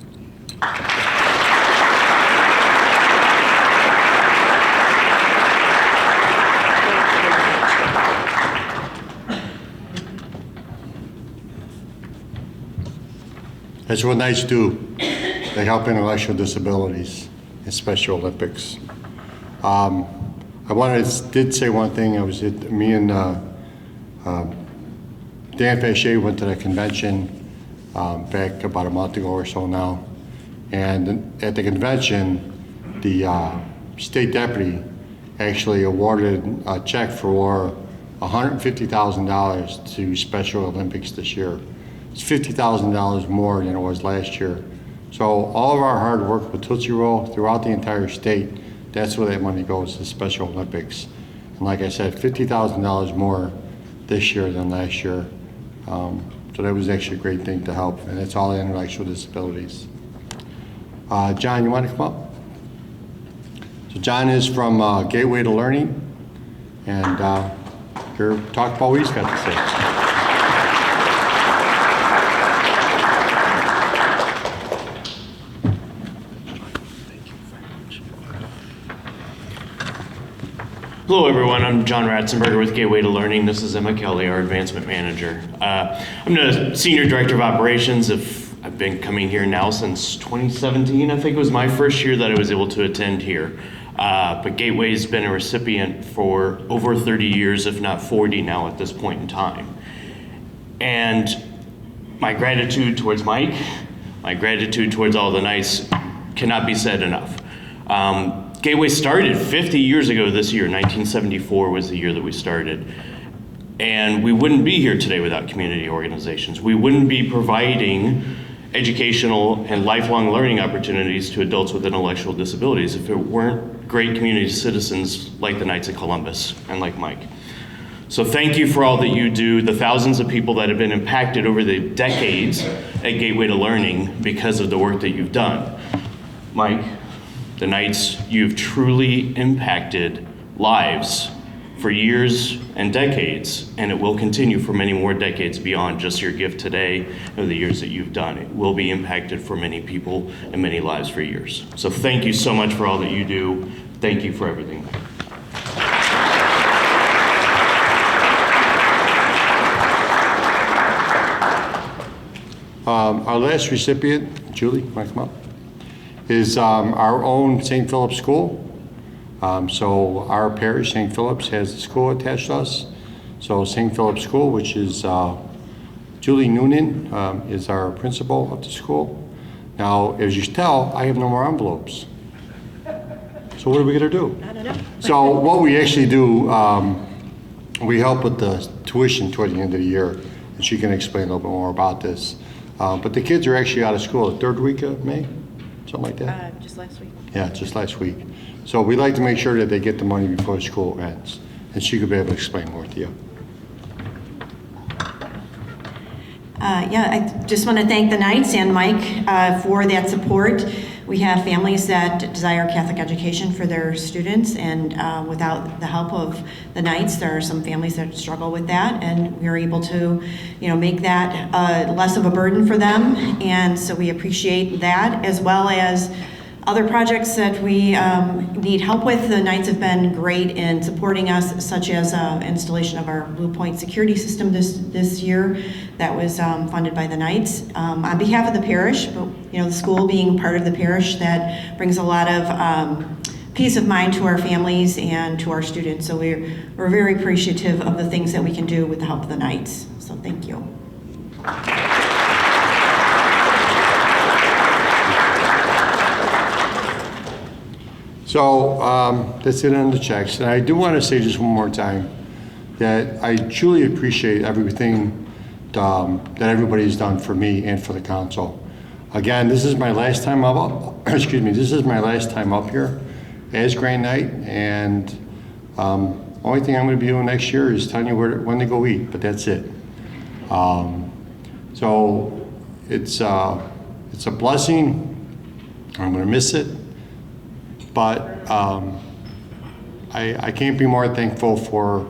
That's what Knights do. They help intellectual disabilities in Special Olympics. Did say one thing. Me and Dan Fachet went to the convention back about a month ago or so now. And at the convention, the state deputy actually awarded a check for $150,000 to Special Olympics this year. It's $50,000 more than it was last year. So all of our hard work with Tootsie Roll throughout the entire state, that's where that money goes, to Special Olympics. And like I said, $50,000 more this year than last year. So that was actually a great thing to help, and it's all intellectual disabilities. John, you want to come up? So John is from Gateway to Learning, and here, talk about what he's got to say. Hello everyone, I'm John Ratzenberger with Gateway to Learning. This is Emma Kelly, our advancement manager. I'm the Senior Director of Operations. I've been coming here now since 2017. I think it was my first year that I was able to attend here. But Gateway's been a recipient for over 30 years, if not 40 now at this point in time. And my gratitude towards Mike, my gratitude towards all the Knights cannot be said enough. Gateway started 50 years ago this year. 1974 was the year that we started. And we wouldn't be here today without community organizations. We wouldn't be providing educational and lifelong learning opportunities to adults with intellectual disabilities if it weren't great community citizens like the Knights of Columbus and like Mike. So thank you for all that you do, the thousands of people that have been impacted over the decades at Gateway to Learning because of the work that you've done. Mike, the Knights, you've truly impacted lives for years and decades, and it will continue for many more decades beyond just your gift today or the years that you've done. It will be impacted for many people and many lives for years. So thank you so much for all that you do. Thank you for everything. Our last recipient, Julie, want to come up? Is our own St. Philip's School. So our parish, St. Philip's, has a school attached to us. So St. Philip's School, which is Julie Noonan, is our principal of the school. Now, as you can tell, I have no more envelopes. So what are we gonna do? I don't know. So what we actually do, we help with the tuition toward the end of the year, and she can explain a little bit more about this. But the kids are actually out of school the third week of May, something like that? Just last week. Yeah, just last week. So we'd like to make sure that they get the money before school ends, and she could be able to explain more to you. Yeah, I just want to thank the Knights and Mike for that support. We have families that desire Catholic education for their students, and without the help of the Knights, there are some families that struggle with that, and we are able to, make that less of a burden for them. And so we appreciate that, as well as other projects that we need help with. The Knights have been great in supporting us, such as installation of our Blue Point security system this year that was funded by the Knights. On behalf of the parish, but the school being part of the parish, that brings a lot of peace of mind to our families and to our students. So we're very appreciative of the things that we can do with the help of the Knights. So thank you. So that's it on the checks. And I do want to say just one more time that I truly appreciate everything that everybody's done for me and for the council. Again, this is my last time up. Excuse me. This is my last time up here as Grand Knight, and only thing I'm going to be doing next year is telling you when to go eat. But that's it. So it's a blessing. I'm going to miss it. But I can't be more thankful for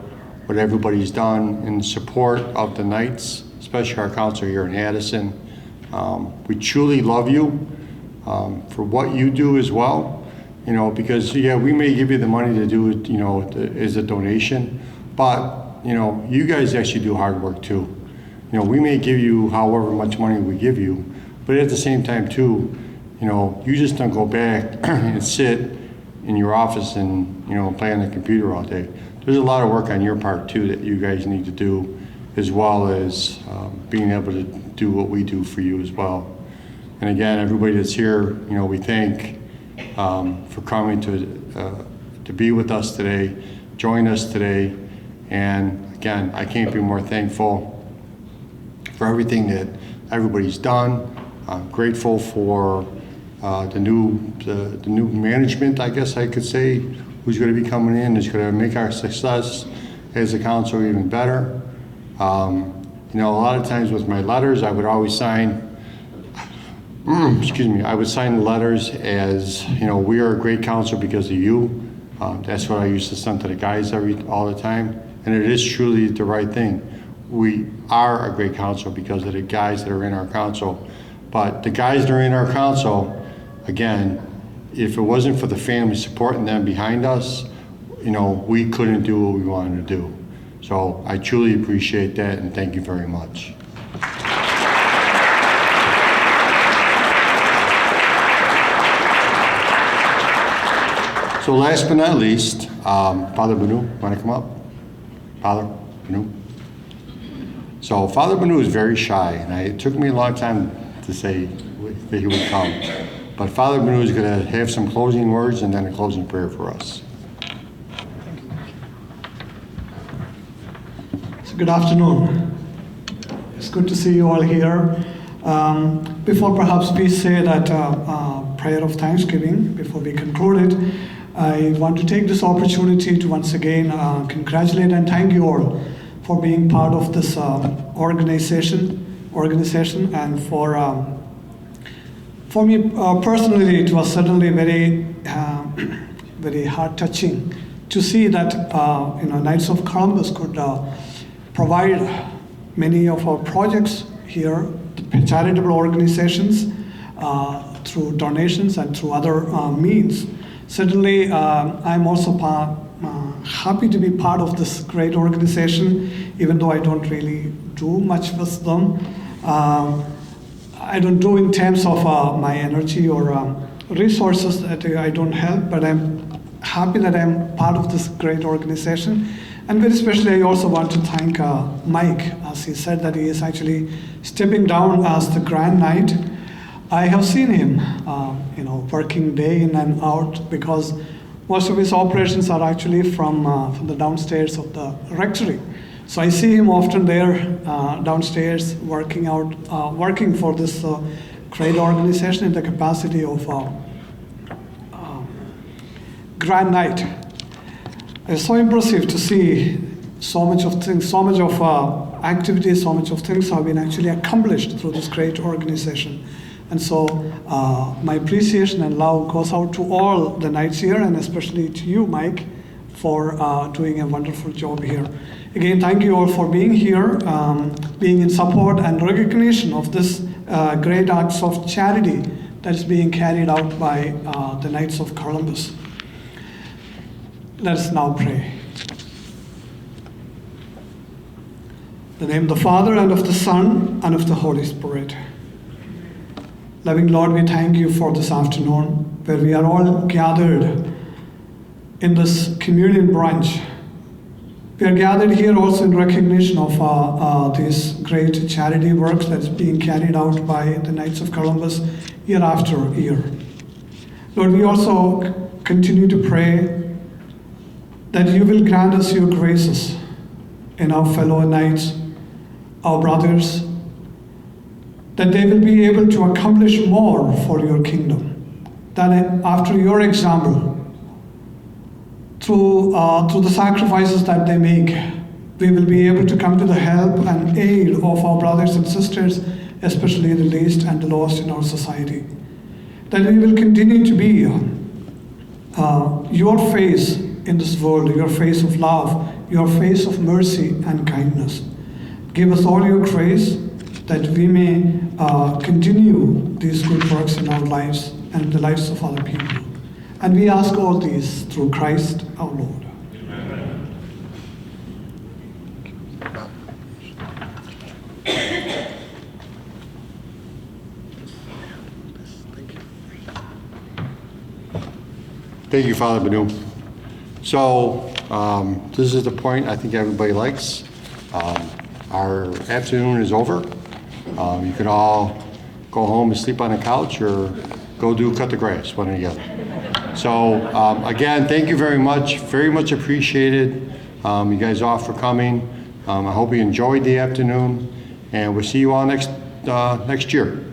what everybody's done in support of the Knights, especially our council here in Addison. We truly love you for what you do as well, because we may give you the money to do it, as a donation, but you guys actually do hard work too. We may give you however much money we give you, but at the same time too, you just don't go back and sit in your office and, play on the computer all day. There's a lot of work on your part too that you guys need to do, as well as being able to do what we do for you as well. And again, everybody that's here, we thank for coming to be with us today, join us today. And again, I can't be more thankful for everything that everybody's done. I'm grateful for the new management, I guess I could say, who's going to be coming in, is going to make our success as a council even better. A lot of times with my letters, I would always sign, I would sign the letters as, we are a great council because of you. That's what I used to send to the guys all the time. And it is truly the right thing. We are a great council because of the guys that are in our council. But the guys that are in our council, again, if it wasn't for the family supporting them behind us, we couldn't do what we wanted to do. So I truly appreciate that, and thank you very much. So last but not least, Father Banu, want to come up? Father Banu? So Father Banu is very shy, and it took me a long time to say that he would come. But Father Banu is going to have some closing words and then a closing prayer for us. So good afternoon. It's good to see you all here. Before perhaps we say that prayer of thanksgiving, before we conclude it, I want to take this opportunity to once again congratulate and thank you all for being part of this organization, and for me personally, it was certainly very, very heart-touching to see that Knights of Columbus could provide many of our projects here, charitable organizations, through donations and through other means. Certainly, I'm also happy to be part of this great organization, even though I don't really do much with them. I don't do in terms of my energy or resources that I don't help, but I'm happy that I'm part of this great organization. And very especially, I also want to thank Mike, as he said that he is actually stepping down as the Grand Knight. I have seen him, working day in and out, because most of his operations are actually from the downstairs of the rectory. So I see him often there downstairs working for this great organization in the capacity of Grand Knight. It's so impressive to see so much of things, so much of activities, so much of things have been actually accomplished through this great organization. And so my appreciation and love goes out to all the Knights here, and especially to you, Mike, for doing a wonderful job here. Again, thank you all for being here, being in support and recognition of this great acts of charity that is being carried out by the Knights of Columbus. Let us now pray. In the name of the Father, and of the Son, and of the Holy Spirit. Loving Lord, we thank you for this afternoon, where we are all gathered in this communion branch. We are gathered here also in recognition of these great charity works that's being carried out by the Knights of Columbus year after year. Lord, we also continue to pray that you will grant us your graces in our fellow Knights, our brothers, that they will be able to accomplish more for your kingdom, that after your example, through the sacrifices that they make, we will be able to come to the help and aid of our brothers and sisters, especially the least and the lost in our society. That we will continue to be your face in this world, your face of love, your face of mercy and kindness. Give us all your grace that we may continue these good works in our lives and the lives of other people. And we ask all these through Christ our Lord. Amen. Thank you, Father Banu. So this is the point I think everybody likes. Our afternoon is over. You can all go home and sleep on the couch or go cut the grass, one or the other. So again, thank you very much appreciated. You guys all for coming. I hope you enjoyed the afternoon, and we'll see you all next year.